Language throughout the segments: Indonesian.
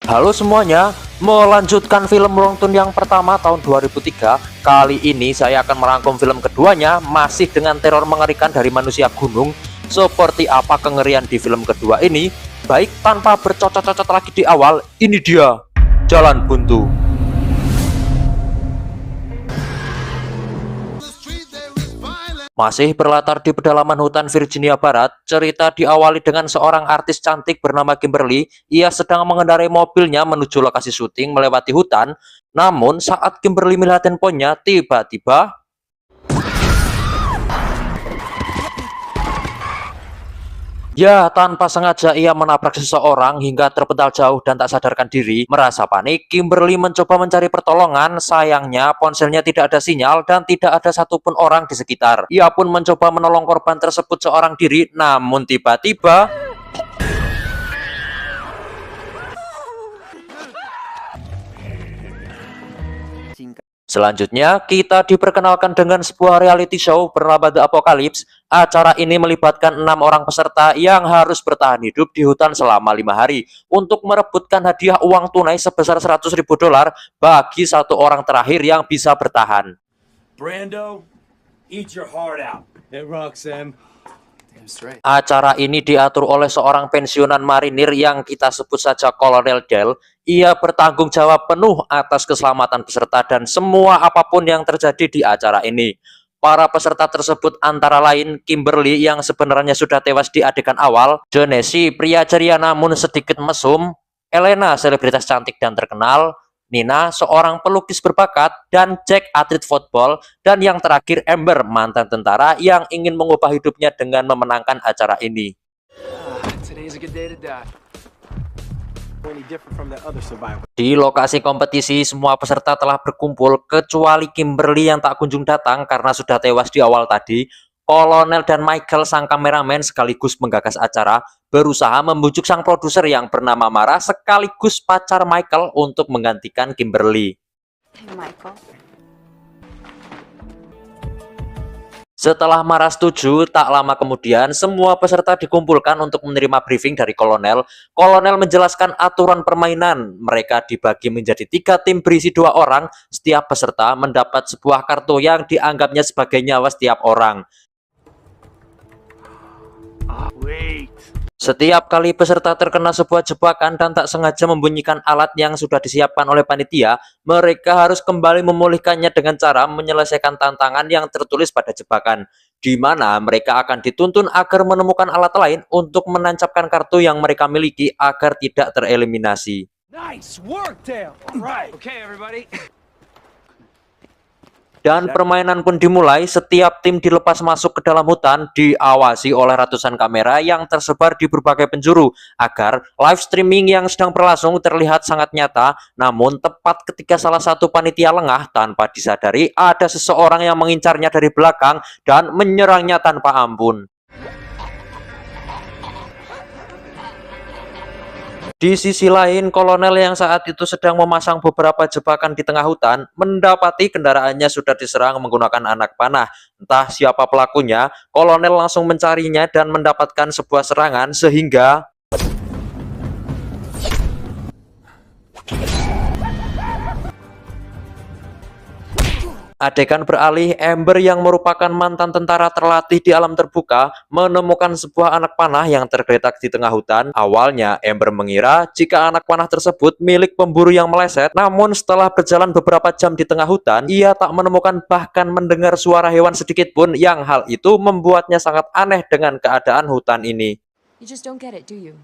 Halo semuanya, melanjutkan film Wrongtune yang pertama tahun 2003. Kali ini saya akan merangkum film keduanya, masih dengan teror mengerikan dari manusia gunung. Seperti apa kengerian di film kedua ini? Baik, tanpa bercocok-cocok lagi di awal, ini dia Jalan Buntu. Masih berlatar di pedalaman hutan Virginia Barat, cerita diawali dengan seorang artis cantik bernama Kimberly. Ia sedang mengendarai mobilnya menuju lokasi syuting melewati hutan. Namun saat Kimberly melihat handphonenya, tiba-tiba tanpa sengaja ia menabrak seseorang hingga terpental jauh dan tak sadarkan diri. Merasa panik, Kimberly mencoba mencari pertolongan. Sayangnya ponselnya tidak ada sinyal dan tidak ada satupun orang di sekitar. Ia pun mencoba menolong korban tersebut seorang diri, namun tiba-tiba selanjutnya, kita diperkenalkan dengan sebuah reality show bernama The Apocalypse. Acara ini melibatkan 6 orang peserta yang harus bertahan hidup di hutan selama 5 hari untuk merebutkan hadiah uang tunai sebesar $100.000 bagi satu orang terakhir yang bisa bertahan. Brando, eat your heart out. It rocks, Sam. Acara ini diatur oleh seorang pensiunan marinir yang kita sebut saja Kolonel Dell. Ia bertanggung jawab penuh atas keselamatan peserta dan semua apapun yang terjadi di acara ini. Para peserta tersebut antara lain Kimberly yang sebenarnya sudah tewas di adegan awal, Jonesy, pria ceria namun sedikit mesum, Elena, selebritas cantik dan terkenal, Nina, seorang pelukis berbakat, dan Jack, atlet football, dan yang terakhir Amber, mantan tentara yang ingin mengubah hidupnya dengan memenangkan acara ini. Di lokasi kompetisi, semua peserta telah berkumpul kecuali Kimberly yang tak kunjung datang karena sudah tewas di awal tadi. Kolonel dan Michael, sang kameramen sekaligus menggagas acara, berusaha membujuk sang produser yang bernama Mara sekaligus pacar Michael untuk menggantikan Kimberly. Hey, Michael. Setelah Mara setuju, tak lama kemudian semua peserta dikumpulkan untuk menerima briefing dari Kolonel. Kolonel menjelaskan aturan permainan. Mereka dibagi menjadi 3 tim berisi 2 orang. Setiap peserta mendapat sebuah kartu yang dianggapnya sebagai nyawa setiap orang. Setiap kali peserta terkena sebuah jebakan dan tak sengaja membunyikan alat yang sudah disiapkan oleh panitia, mereka harus kembali memulihkannya dengan cara menyelesaikan tantangan yang tertulis pada jebakan, di mana mereka akan dituntun agar menemukan alat lain untuk menancapkan kartu yang mereka miliki agar tidak tereliminasi. Nice work, Dale. All right. Okay, everybody. Dan permainan pun dimulai. Setiap tim dilepas masuk ke dalam hutan, diawasi oleh ratusan kamera yang tersebar di berbagai penjuru agar live streaming yang sedang berlangsung terlihat sangat nyata. Namun tepat ketika salah satu panitia lengah, tanpa disadari ada seseorang yang mengincarnya dari belakang dan menyerangnya tanpa ampun. Di sisi lain, kolonel yang saat itu sedang memasang beberapa jebakan di tengah hutan, mendapati kendaraannya sudah diserang menggunakan anak panah. Entah siapa pelakunya, kolonel langsung mencarinya dan mendapatkan sebuah serangan sehingga adegan beralih. Amber yang merupakan mantan tentara terlatih di alam terbuka menemukan sebuah anak panah yang tergeletak di tengah hutan. Awalnya Amber mengira jika anak panah tersebut milik pemburu yang meleset, namun setelah berjalan beberapa jam di tengah hutan, ia tak menemukan bahkan mendengar suara hewan sedikit pun, yang hal itu membuatnya sangat aneh dengan keadaan hutan ini. You just don't get it, do you?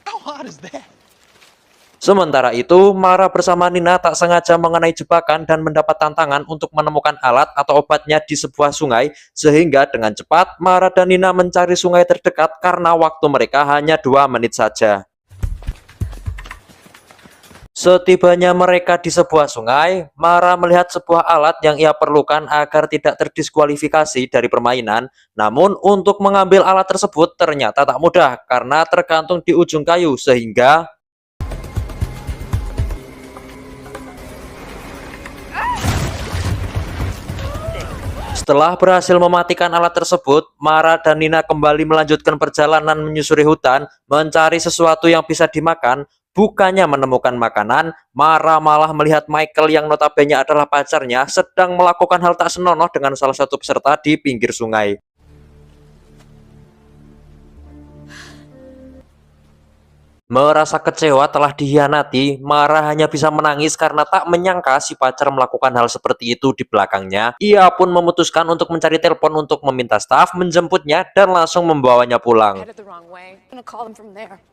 How hot is that? Sementara itu, Mara bersama Nina tak sengaja mengenai jebakan dan mendapat tantangan untuk menemukan alat atau obatnya di sebuah sungai, sehingga dengan cepat Mara dan Nina mencari sungai terdekat karena waktu mereka hanya 2 menit saja. Setibanya mereka di sebuah sungai, Mara melihat sebuah alat yang ia perlukan agar tidak terdiskualifikasi dari permainan. Namun untuk mengambil alat tersebut ternyata tak mudah karena tergantung di ujung kayu, sehingga setelah berhasil mematikan alat tersebut, Mara dan Nina kembali melanjutkan perjalanan menyusuri hutan, mencari sesuatu yang bisa dimakan. bukannya menemukan makanan, Mara malah melihat Michael yang notabene adalah pacarnya sedang melakukan hal tak senonoh dengan salah satu peserta di pinggir sungai. Merasa kecewa telah dikhianati, Mara hanya bisa menangis karena tak menyangka si pacar melakukan hal seperti itu di belakangnya. Ia pun memutuskan untuk mencari telepon untuk meminta staf menjemputnya dan langsung membawanya pulang. Headed the wrong way. I'm gonna call him from there.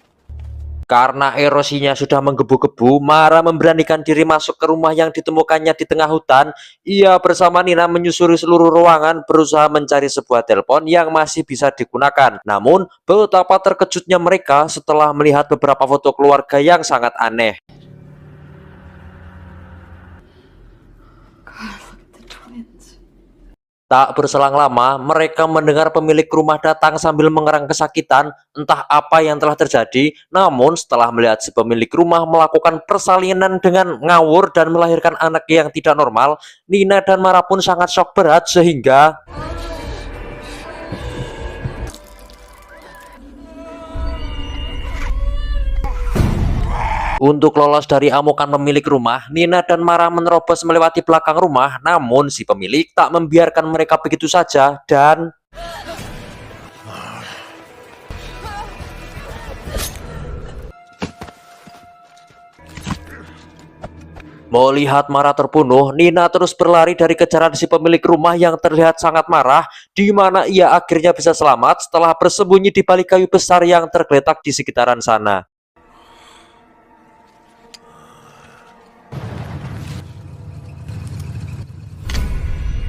Karena erosinya sudah menggebu-gebu, Mara memberanikan diri masuk ke rumah yang ditemukannya di tengah hutan. Ia bersama Nina menyusuri seluruh ruangan berusaha mencari sebuah telepon yang masih bisa digunakan. Namun, betapa terkejutnya mereka setelah melihat beberapa foto keluarga yang sangat aneh. Tak berselang lama, mereka mendengar pemilik rumah datang sambil mengerang kesakitan. Entah apa yang telah terjadi, namun setelah melihat si pemilik rumah melakukan persalinan dengan ngawur dan melahirkan anak yang tidak normal, Nina dan Mara pun sangat shock berat sehingga untuk lolos dari amukan pemilik rumah, Nina dan Mara menerobos melewati belakang rumah. Namun si pemilik tak membiarkan mereka begitu saja dan melihat Mara terbunuh, Nina terus berlari dari kejaran si pemilik rumah yang terlihat sangat marah, di mana ia akhirnya bisa selamat setelah bersembunyi di balik kayu besar yang tergeletak di sekitaran sana.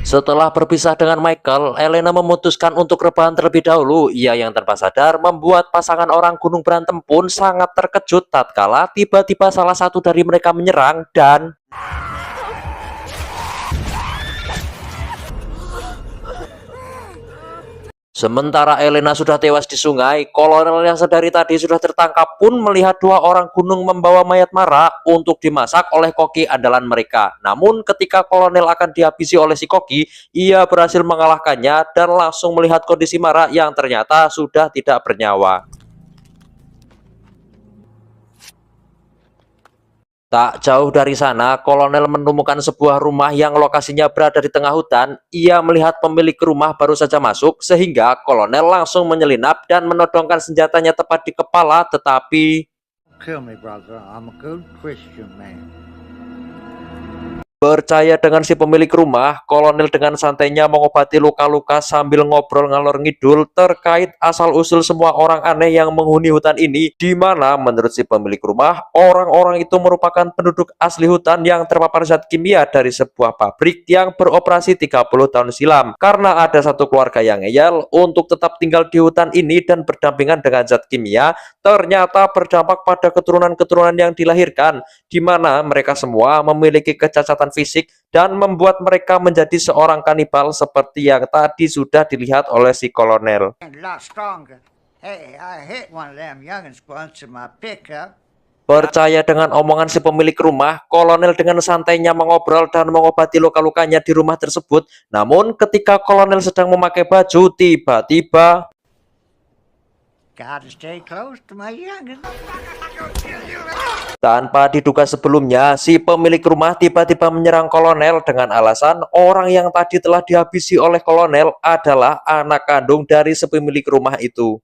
Setelah berpisah dengan Michael, Elena memutuskan untuk rebahan terlebih dahulu. Ia yang tanpa sadar membuat pasangan orang gunung berantem pun sangat terkejut tatkala tiba-tiba salah satu dari mereka menyerang dan sementara Elena sudah tewas di sungai, kolonel yang sedari tadi sudah tertangkap pun melihat dua orang gunung membawa mayat Mara untuk dimasak oleh koki andalan mereka. Namun ketika kolonel akan dihabisi oleh si koki, ia berhasil mengalahkannya dan langsung melihat kondisi Mara yang ternyata sudah tidak bernyawa. Tak jauh dari sana, kolonel menemukan sebuah rumah yang lokasinya berada di tengah hutan. Ia melihat pemilik rumah baru saja masuk, sehingga kolonel langsung menyelinap dan menodongkan senjatanya tepat di kepala, tetapi Kill me, brother. I'm a good Christian man. percaya dengan si pemilik rumah, kolonel dengan santainya mengobati luka-luka sambil ngobrol ngalor ngidul terkait asal-usul semua orang aneh yang menghuni hutan ini, di mana menurut si pemilik rumah, orang-orang itu merupakan penduduk asli hutan yang terpapar zat kimia dari sebuah pabrik yang beroperasi 30 tahun silam. Karena ada satu keluarga yang ngeyel untuk tetap tinggal di hutan ini dan berdampingan dengan zat kimia, ternyata berdampak pada keturunan-keturunan yang dilahirkan, di mana mereka semua memiliki kecacatan fisik dan membuat mereka menjadi seorang kanibal seperti yang tadi sudah dilihat oleh si kolonel. A lot stronger. Hey, I hit one of them youngins once in my pickup. Percaya dengan omongan si pemilik rumah, kolonel dengan santainya mengobrol dan mengobati luka-lukanya di rumah tersebut. Namun ketika kolonel sedang memakai baju, tiba-tiba Gotta stay close to my youngins. tanpa diduga sebelumnya, si pemilik rumah tiba-tiba menyerang kolonel dengan alasan orang yang tadi telah dihabisi oleh kolonel adalah anak kandung dari si pemilik rumah itu.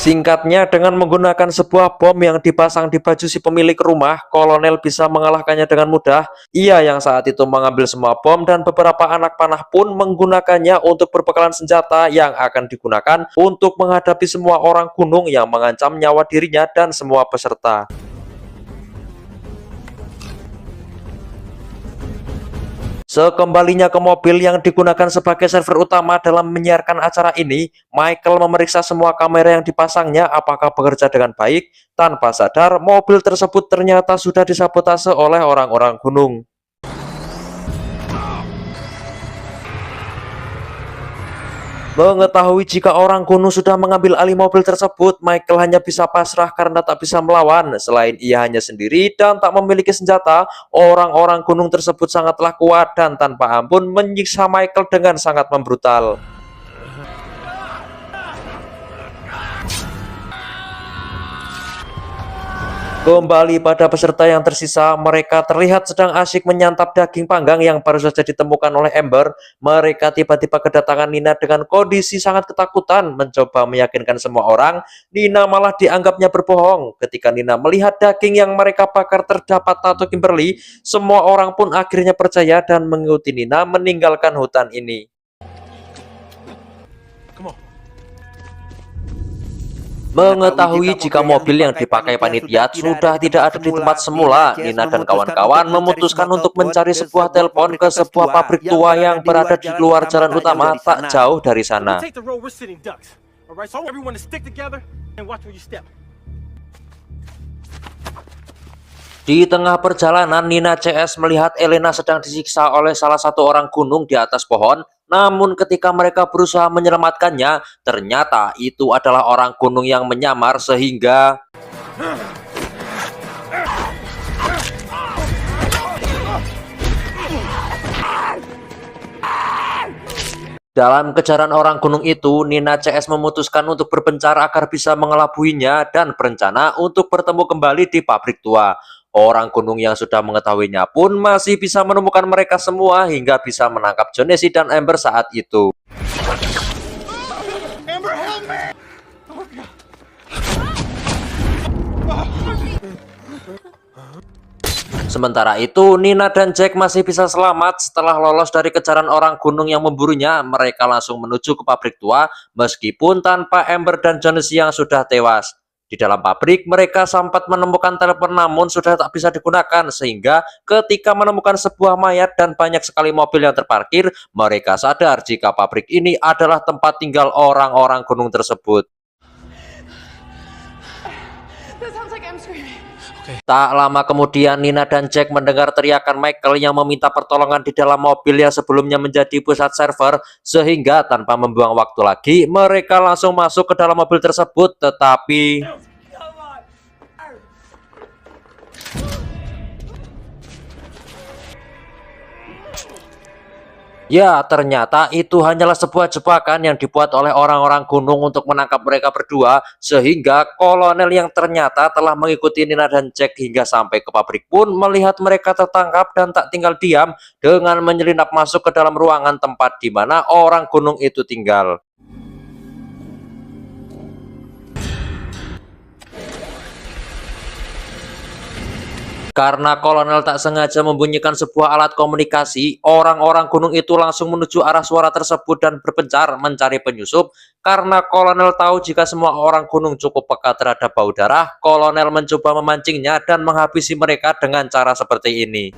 Singkatnya, dengan menggunakan sebuah bom yang dipasang di baju si pemilik rumah, kolonel bisa mengalahkannya dengan mudah. Ia yang saat itu mengambil semua bom dan beberapa anak panah pun menggunakannya untuk perbekalan senjata yang akan digunakan untuk menghadapi semua orang gunung yang mengancam nyawa dirinya dan semua peserta. Sekembalinya ke mobil yang digunakan sebagai server utama dalam menyiarkan acara ini, Michael memeriksa semua kamera yang dipasangnya apakah bekerja dengan baik. Tanpa sadar, mobil tersebut ternyata sudah disabotase oleh orang-orang gunung. Mengetahui jika orang gunung sudah mengambil alih mobil tersebut, Michael hanya bisa pasrah karena tak bisa melawan. Selain ia hanya sendiri dan tak memiliki senjata, orang-orang gunung tersebut sangatlah kuat dan tanpa ampun menyiksa Michael dengan sangat membrutal. Kembali pada peserta yang tersisa, mereka terlihat sedang asyik menyantap daging panggang yang baru saja ditemukan oleh Amber. Mereka tiba-tiba kedatangan Nina dengan kondisi sangat ketakutan, mencoba meyakinkan semua orang. Nina malah dianggapnya berbohong. Ketika Nina melihat daging yang mereka bakar terdapat tato Kimberly, semua orang pun akhirnya percaya dan mengikuti Nina meninggalkan hutan ini. Mengetahui jika mobil yang dipakai panitia sudah tidak ada di tempat semula, Nina dan kawan-kawan memutuskan untuk mencari sebuah telepon ke sebuah pabrik tua yang berada di luar jalan utama tak jauh dari sana. Di tengah perjalanan, Nina CS melihat Elena sedang disiksa oleh salah satu orang gunung di atas pohon. Namun ketika mereka berusaha menyelamatkannya, ternyata itu adalah orang gunung yang menyamar sehingga dalam kejaran orang gunung itu, Nina CS memutuskan untuk berpencar agar bisa mengelabuinya dan berencana untuk bertemu kembali di pabrik tua. Orang gunung yang sudah mengetahuinya pun masih bisa menemukan mereka semua hingga bisa menangkap Jonesy dan Amber saat itu. Sementara itu, Nina dan Jack masih bisa selamat setelah lolos dari kejaran orang gunung yang memburunya. Mereka langsung menuju ke pabrik tua meskipun tanpa Amber dan Jonesy yang sudah tewas. Di dalam pabrik, mereka sempat menemukan telepon namun sudah tak bisa digunakan, sehingga ketika menemukan sebuah mayat dan banyak sekali mobil yang terparkir, mereka sadar jika pabrik ini adalah tempat tinggal orang-orang gunung tersebut. Tak lama kemudian, Nina dan Jack mendengar teriakan Michael yang meminta pertolongan di dalam mobil yang sebelumnya menjadi pusat server, sehingga tanpa membuang waktu lagi, mereka langsung masuk ke dalam mobil tersebut. Tetapi ya, ternyata itu hanyalah sebuah jebakan yang dibuat oleh orang-orang gunung untuk menangkap mereka berdua, sehingga kolonel yang ternyata telah mengikuti Nina dan Jack hingga sampai ke pabrik pun melihat mereka tertangkap dan tak tinggal diam dengan menyelinap masuk ke dalam ruangan tempat di mana orang gunung itu tinggal. Karena kolonel tak sengaja membunyikan sebuah alat komunikasi, orang-orang gunung itu langsung menuju arah suara tersebut dan berpencar mencari penyusup. Karena kolonel tahu jika semua orang gunung cukup peka terhadap bau darah, kolonel mencoba memancingnya dan menghabisi mereka dengan cara seperti ini.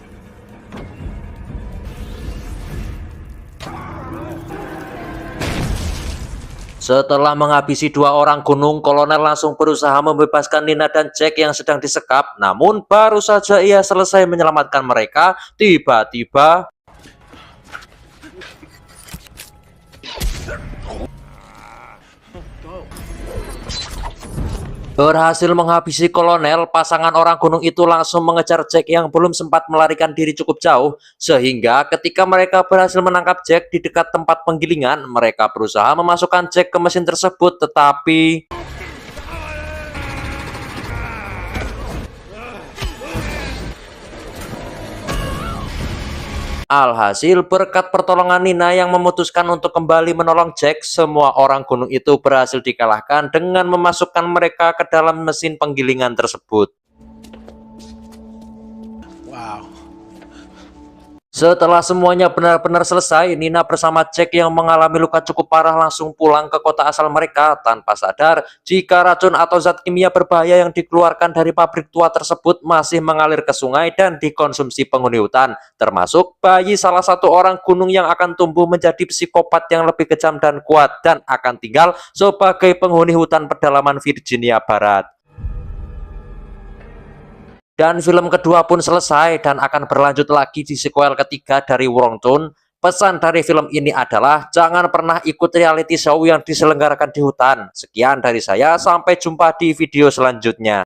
Setelah menghabisi dua orang gunung, kolonel langsung berusaha membebaskan Nina dan Jack yang sedang disekap. Namun baru saja ia selesai menyelamatkan mereka, tiba-tiba berhasil menghabisi kolonel. Pasangan orang gunung itu langsung mengejar Jack yang belum sempat melarikan diri cukup jauh, sehingga ketika mereka berhasil menangkap Jack di dekat tempat penggilingan, mereka berusaha memasukkan Jack ke mesin tersebut, tetapi alhasil berkat pertolongan Nina yang memutuskan untuk kembali menolong Jack, semua orang gunung itu berhasil dikalahkan dengan memasukkan mereka ke dalam mesin penggilingan tersebut. Wow. Setelah semuanya benar-benar selesai, Nina bersama Jack yang mengalami luka cukup parah langsung pulang ke kota asal mereka tanpa sadar jika racun atau zat kimia berbahaya yang dikeluarkan dari pabrik tua tersebut masih mengalir ke sungai dan dikonsumsi penghuni hutan, termasuk bayi salah satu orang gunung yang akan tumbuh menjadi psikopat yang lebih kejam dan kuat dan akan tinggal sebagai penghuni hutan pedalaman Virginia Barat. Dan film kedua pun selesai dan akan berlanjut lagi di sequel ketiga dari Wrong Turn. Pesan dari film ini adalah jangan pernah ikut reality show yang diselenggarakan di hutan. Sekian dari saya, sampai jumpa di video selanjutnya.